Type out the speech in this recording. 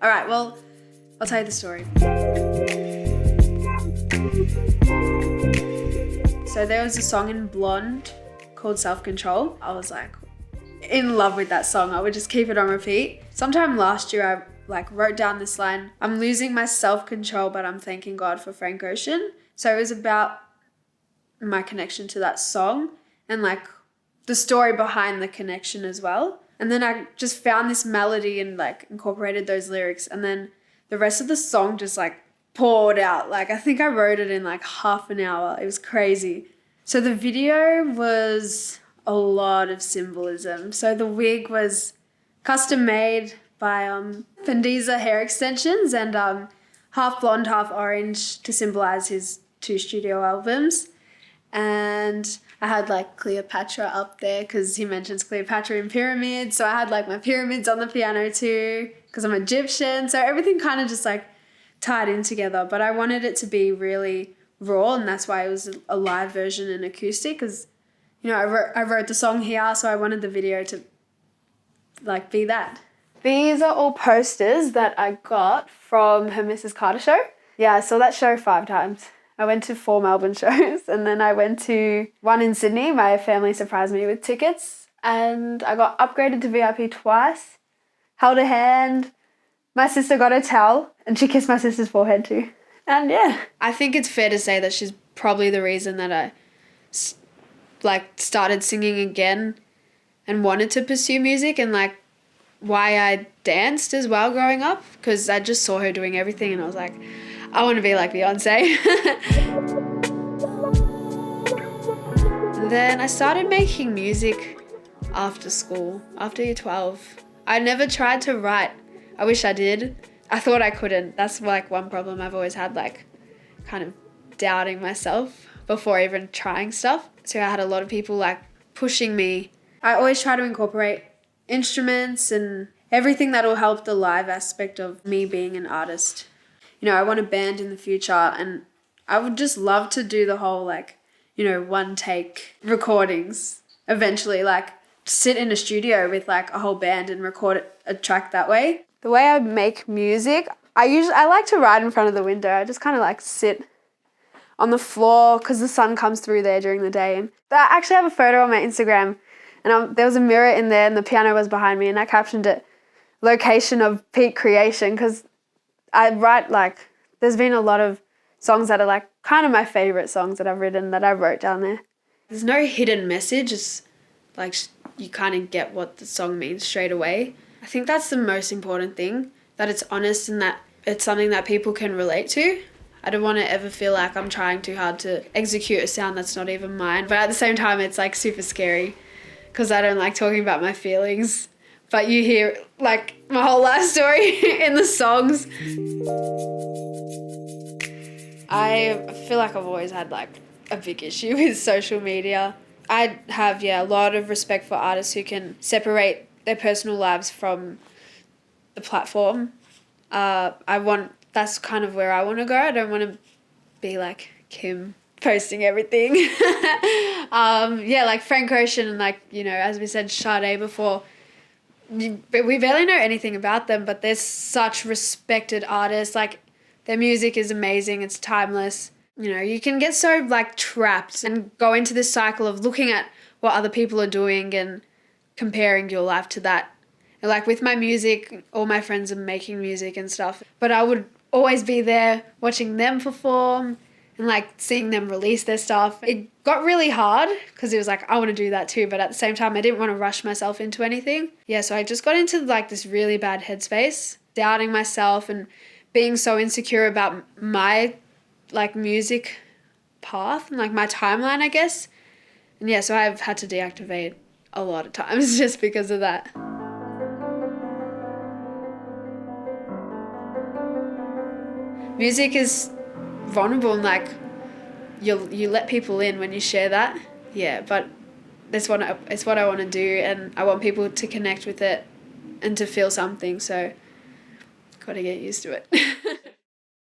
All right, well, I'll tell you the story. So there was a song in Blonde called Self-Control. I was like in love with that song. I would just keep it on repeat. Sometime last year, I wrote down this line, I'm losing my self-control, but I'm thanking God for Frank Ocean. So it was about my connection to that song and the story behind the connection as well. And then I just found this melody and incorporated those lyrics. And then the rest of the song just poured out. I think I wrote it in half an hour. It was crazy. So the video was a lot of symbolism. So the wig was custom made by Fendiza hair extensions and half blonde, half orange to symbolize his 2 studio albums. And I had Cleopatra up there because he mentions Cleopatra in pyramids. So I had my pyramids on the piano too because I'm Egyptian. So everything kind of just tied in together. But I wanted it to be really raw, and that's why it was a live version and acoustic because, I wrote the song here, so I wanted the video to be that. These are all posters that I got from her Mrs. Carter show. Yeah, I saw that show 5 times. I went to 4 Melbourne shows and then I went to one in Sydney. My family surprised me with tickets and I got upgraded to VIP twice, held a hand. My sister got a towel and she kissed my sister's forehead too. And yeah. I think it's fair to say that she's probably the reason that I started singing again and wanted to pursue music and why I danced as well growing up because I just saw her doing everything and I was like, I want to be like Beyonce. Then I started making music after school, after year 12. I never tried to write. I wish I did. I thought I couldn't. That's one problem I've always had, kind of doubting myself before even trying stuff. So I had a lot of people pushing me. I always try to incorporate instruments and everything that will help the live aspect of me being an artist. I want a band in the future and I would just love to do the whole one take recordings eventually, sit in a studio with a whole band and record a track that way. The way I make music, I like to write in front of the window. I just kind of sit on the floor because the sun comes through there during the day. And I actually have a photo on my Instagram and there was a mirror in there and the piano was behind me and I captioned it, location of peak creation, because I write there's been a lot of songs that are kind of my favourite songs that I've written that I wrote down there. There's no hidden message. It's you kind of get what the song means straight away. I think that's the most important thing, that it's honest and that it's something that people can relate to. I don't want to ever feel like I'm trying too hard to execute a sound that's not even mine. But at the same time, it's super scary because I don't like talking about my feelings. But you hear my whole life story in the songs. I feel like I've always had a big issue with social media. I have, a lot of respect for artists who can separate their personal lives from the platform. That's kind of where I want to go. I don't want to be like Kim, posting everything. Frank Ocean and as we said, Sade before. But we barely know anything about them, but they're such respected artists. Their music is amazing. It's timeless. You can get so trapped and go into this cycle of looking at what other people are doing and comparing your life to that. And with my music, all my friends are making music and stuff, but I would always be there watching them perform and seeing them release their stuff. It got really hard because it was I want to do that too, but at the same time I didn't want to rush myself into anything. Yeah, so I just got into this really bad headspace, doubting myself and being so insecure about my music path and my timeline, I guess. And yeah, so I've had to deactivate a lot of times just because of that. Music is vulnerable and you let people in when you share that. Yeah, but it's what I want to do, and I want people to connect with it and to feel something, so got to get used to it.